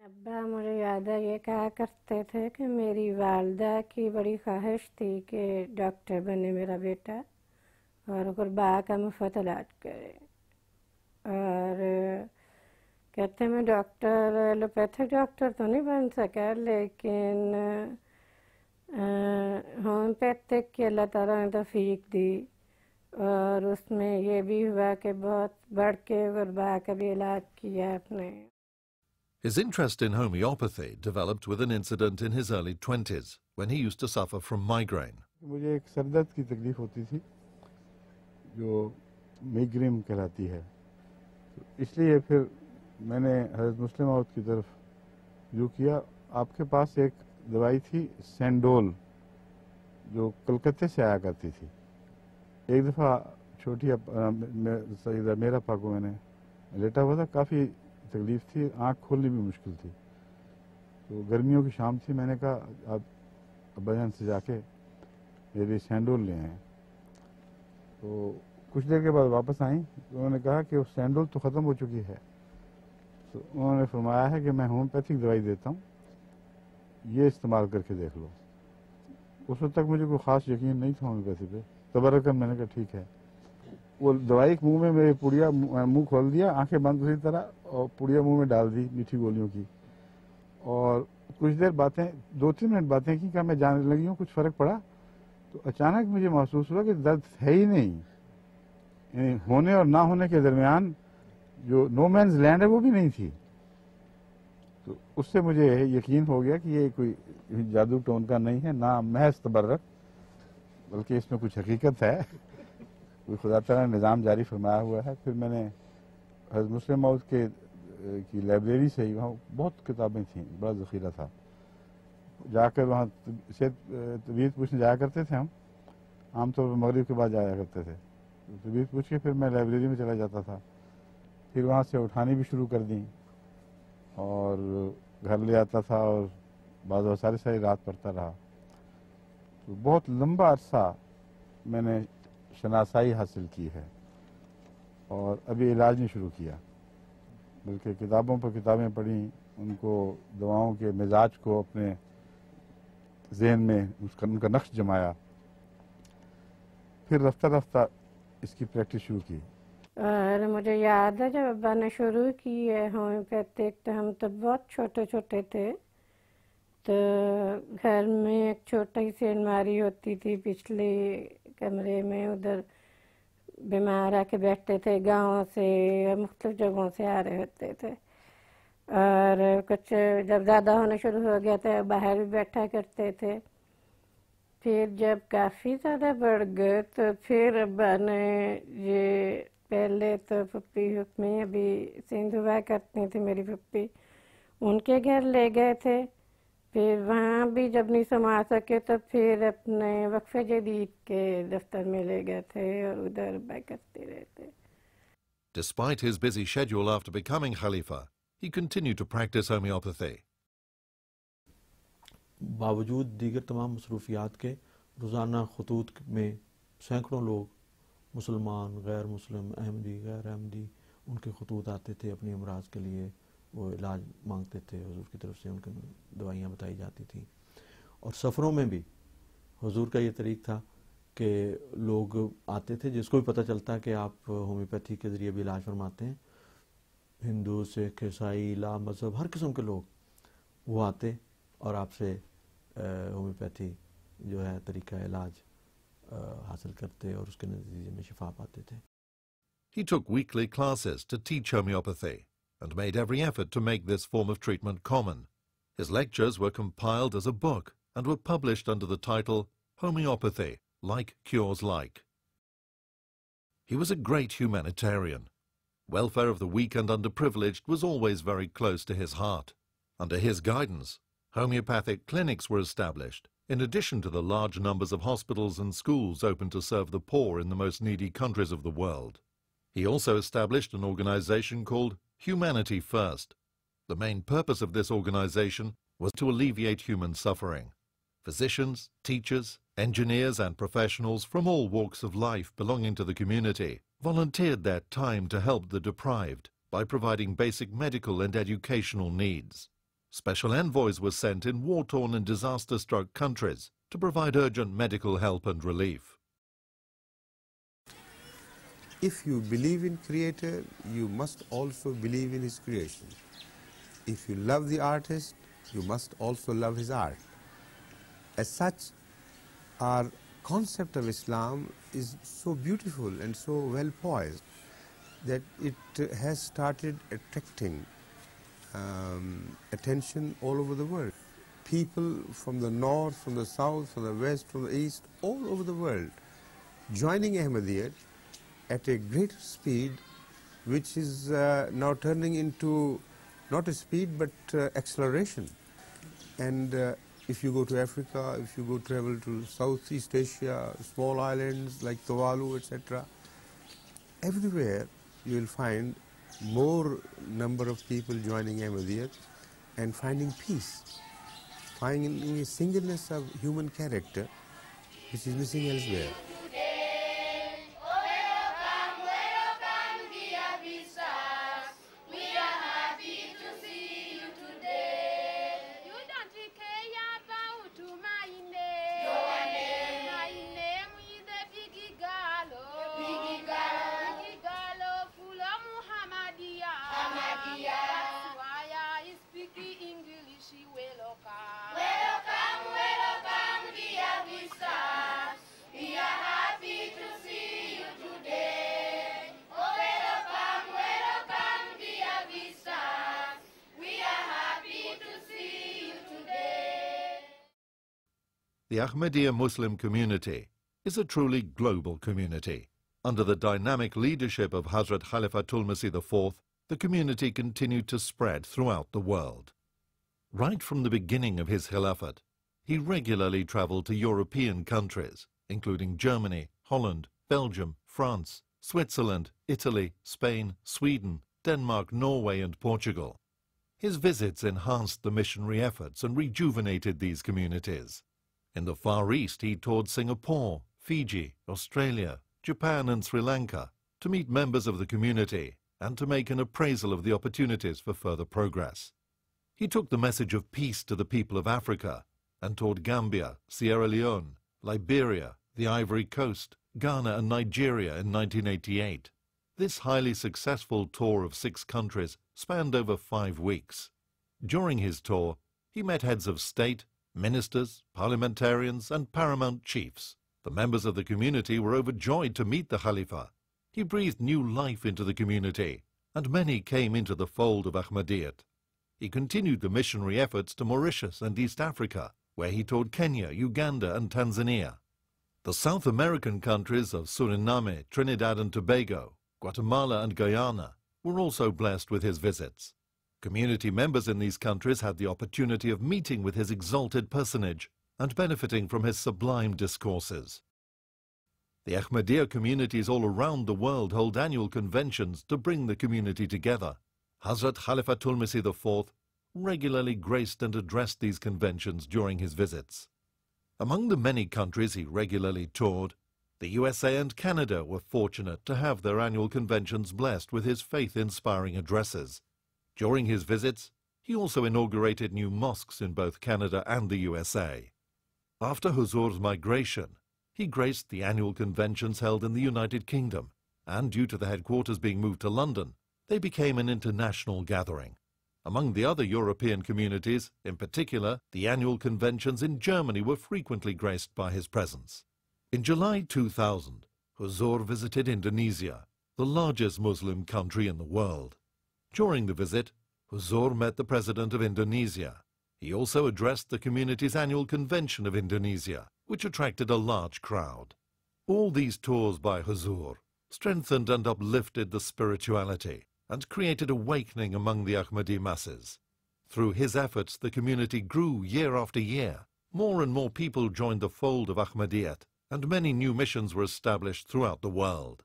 ابا مجھے یاد ہے یہ کہا کرتے تھے کہ میری والدہ کی بڑی خواہش تھی کہ ڈاکٹر بنے میرا بیٹا اور غربا کا مفت علاج کرے، اور کہتے ہیں میں ڈاکٹر ایلوپیتھک ڈاکٹر تو نہیں بن سکا، لیکن ہومیوپیتھک کی اللہ تعالیٰ نے توفیق دی، اور اس میں یہ بھی ہوا کہ بہت بڑھ کے غربا کا بھی علاج کیا آپ نے۔ His interest in homeopathy developed with an incident in his early 20s when he used to suffer from migraine. مجھے ایک سر درد کی تکلیف ہوتی تھی جو میگرین کہلاتی ہے، اس لیے پھر میں نے حضرت مسلم موعود کی طرف رجوع کیا۔ آپ کے پاس ایک دوائی تھی سینڈول جو کلکتے سے آیا کرتی تھی۔ ایک دفعہ چھوٹی سیدہ میرا پا کو میں نے لیٹا ہوا تھا، کافی تکلیف تھی، آنکھ کھولنی بھی مشکل تھی، تو گرمیوں کی شام تھی، میں نے کہا آپ ابا جان سے جا کے میری سینڈول لے آئیں۔ تو کچھ دیر کے بعد واپس آئیں تو انہوں نے کہا کہ وہ سینڈول تو ختم ہو چکی ہے، تو انہوں نے فرمایا ہے کہ میں ہومیوپیتھک دوائی دیتا ہوں، یہ استعمال کر کے دیکھ لو۔ اس وقت تک مجھے کوئی خاص یقین نہیں تھا ہومیوپیتھی پہ، تبرکن میں نے کہا ٹھیک ہے۔ وہ دوائی منہ میں میرے پڑیا منہ کھول دیا، آنکھیں بند اسی طرح، اور پڑیا منہ میں ڈال دی میٹھی گولیوں کی، اور کچھ دیر باتیں 2-3 منٹ باتیں کی کہ میں جانے لگی ہوں، کچھ فرق پڑا، تو اچانک مجھے محسوس ہوا کہ درد ہے ہی نہیں، یعنی ہونے اور نہ ہونے کے درمیان جو نو مینز لینڈ ہے وہ بھی نہیں تھی۔ تو اس سے مجھے یقین ہو گیا کہ یہ کوئی جادو ٹون کا نہیں ہے، نہ محض تبرک، بلکہ اس میں کچھ حقیقت ہے، کوئی خدا تعالیٰ نے نظام جاری فرمایا ہوا ہے۔ پھر میں نے حضرت مسلم موعود کی لائبریری سے ہی، وہاں بہت کتابیں تھیں، بڑا ذخیرہ تھا، جا کر وہاں طبیعت پوچھنے جایا کرتے تھے ہم، عام طور پر مغرب کے بعد جایا کرتے تھے، طبیعت پوچھ کے پھر میں لائبریری میں چلا جاتا تھا، پھر وہاں سے اٹھانی بھی شروع کر دیں اور گھر لے آتا تھا، اور بعض ساری رات پڑھتا رہا۔ تو بہت لمبا عرصہ میں نے شناسائی حاصل کی ہے، اور ابھی علاج نہیں شروع کیا، بلکہ کتابوں پر کتابیں پڑھیں، ان کو دواؤں کے مزاج کو اپنے ذہن میں ان کا نقش جمایا، پھر رفتہ رفتہ اس کی پریکٹس شروع کی۔ اور مجھے یاد ہے جب ابا نے شروع کی ہے ہومیوپیتھک، تو ہم تو بہت چھوٹے چھوٹے تھے، تو گھر میں ایک چھوٹی سی الماری ہوتی تھی پچھلے کمرے میں، ادھر بیمار آ کے بیٹھتے تھے، گاؤں سے مختلف جگہوں سے آ رہے ہوتے تھے، اور کچھ جب زیادہ ہونا شروع ہو گیا تو باہر بھی بیٹھا کرتے تھے۔ پھر جب کافی زیادہ بڑھ گئے تو پھر ابا نے یہ پہلے تو پھپھی حکمی ابھی سندھ ہوا کرتی تھی میری پھپھی، ان کے گھر لے گئے تھے، پھر وہاں بھی جب نہیں سنبھال سکے تو پھر اپنے وقف جدید کے دفتر میں لے گئے تھے، اور ادھر ابا کرتے رہتے۔ Despite his busy schedule after becoming Khalifa, he continued to practice homeopathy. باوجود دیگر تمام مصروفیات کے روزانہ خطوط میں سینکڑوں لوگ، مسلمان، غیر مسلم، احمدی، غیر احمدی، ان کے خطوط آتے تھے، اپنی امراض کے لیے وہ علاج مانگتے تھے، حضور کی طرف سے ان کو دوائیاں بتائی جاتی تھیں۔ اور سفروں میں بھی حضور کا یہ طریق تھا کہ لوگ آتے تھے، جس کو بھی پتہ چلتا کہ آپ ہومیوپیتھی کے ذریعے بھی علاج فرماتے ہیں، ہندو، سکھ، عیسائی، لا مذہب، ہر قسم کے لوگ وہ آتے اور آپ سے ہومیوپیتھی جو ہے طریقہ علاج حاصل کرتے اور اس کے نتیجے میں شفا پاتے تھے۔ He took weekly classes to teach homeopathy and made every effort to make this form of treatment common. His lectures were compiled as a book and were published under the title Homeopathy, Like Cures Like. He was a great humanitarian. Welfare of the weak and underprivileged was always very close to his heart. Under his guidance, homeopathic clinics were established, in addition to the large numbers of hospitals and schools open to serve the poor in the most needy countries of the world. He also established an organization called Humanity First. The main purpose of this organization was to alleviate human suffering. Physicians, teachers, engineers and professionals from all walks of life belonging to the community volunteered their time to help the deprived by providing basic medical and educational needs. Special envoys were sent in war-torn and disaster-struck countries to provide urgent medical help and relief. If you believe in Creator, you must also believe in His creation. If you love the artist, you must also love his art. As such, our concept of Islam is so beautiful and so well poised that it has started attracting attention all over the world. People from the north, from the south, from the west, from the east, all over the world, joining Ahmadiyyat at a greater speed, which is now turning into not a speed but acceleration. And if you go to Africa, if you travel to Southeast Asia, small islands like Tuvalu, etc., everywhere you will find more number of people joining Ahmadiyyat and finding peace, finding a singleness of human character which is missing elsewhere. The Ahmadiyya Muslim community is a truly global community. Under the dynamic leadership of Hazrat Khalifatul Masih IV, the community continued to spread throughout the world. Right from the beginning of his Khilafat, he regularly traveled to European countries, including Germany, Holland, Belgium, France, Switzerland, Italy, Spain, Sweden, Denmark, Norway and Portugal. His visits enhanced the missionary efforts and rejuvenated these communities. In the Far East, he toured Singapore, Fiji, Australia, Japan and Sri Lanka to meet members of the community and to make an appraisal of the opportunities for further progress. He took the message of peace to the people of Africa and toured Gambia, Sierra Leone, Liberia, the Ivory Coast, Ghana and Nigeria in 1988. This highly successful tour of 6 countries spanned over 5 weeks. During his tour, he met heads of state, ministers, parliamentarians and paramount chiefs. The members of the community were overjoyed to meet the Khalifa. He breathed new life into the community, and many came into the fold of Ahmadiyyat. He continued the missionary efforts to Mauritius and East Africa, where he toured Kenya, Uganda and Tanzania. The South American countries of Suriname, Trinidad and Tobago, Guatemala and Guyana were also blessed with his visits. Community members in these countries had the opportunity of meeting with his exalted personage and benefiting from his sublime discourses. The Ahmadiyya communities all around the world hold annual conventions to bring the community together. Hazrat Khalifatul Masih IV regularly graced and addressed these conventions during his visits. Among the many countries he regularly toured, the USA and Canada were fortunate to have their annual conventions blessed with his faith-inspiring addresses. During his visits, he also inaugurated new mosques in both Canada and the USA. After Huzur's migration, he graced the annual conventions held in the United Kingdom, and due to the headquarters being moved to London, they became an international gathering. Among the other European communities, in particular, the annual conventions in Germany were frequently graced by his presence. In July 2000, Huzur visited Indonesia, the largest Muslim country in the world. During the visit, Huzur met the President of Indonesia. He also addressed the community's annual convention of Indonesia, which attracted a large crowd. All these tours by Huzur strengthened and uplifted the spirituality and created awakening among the Ahmadi masses. Through his efforts, the community grew year after year. More and more people joined the fold of Ahmadiyyat, and many new missions were established throughout the world.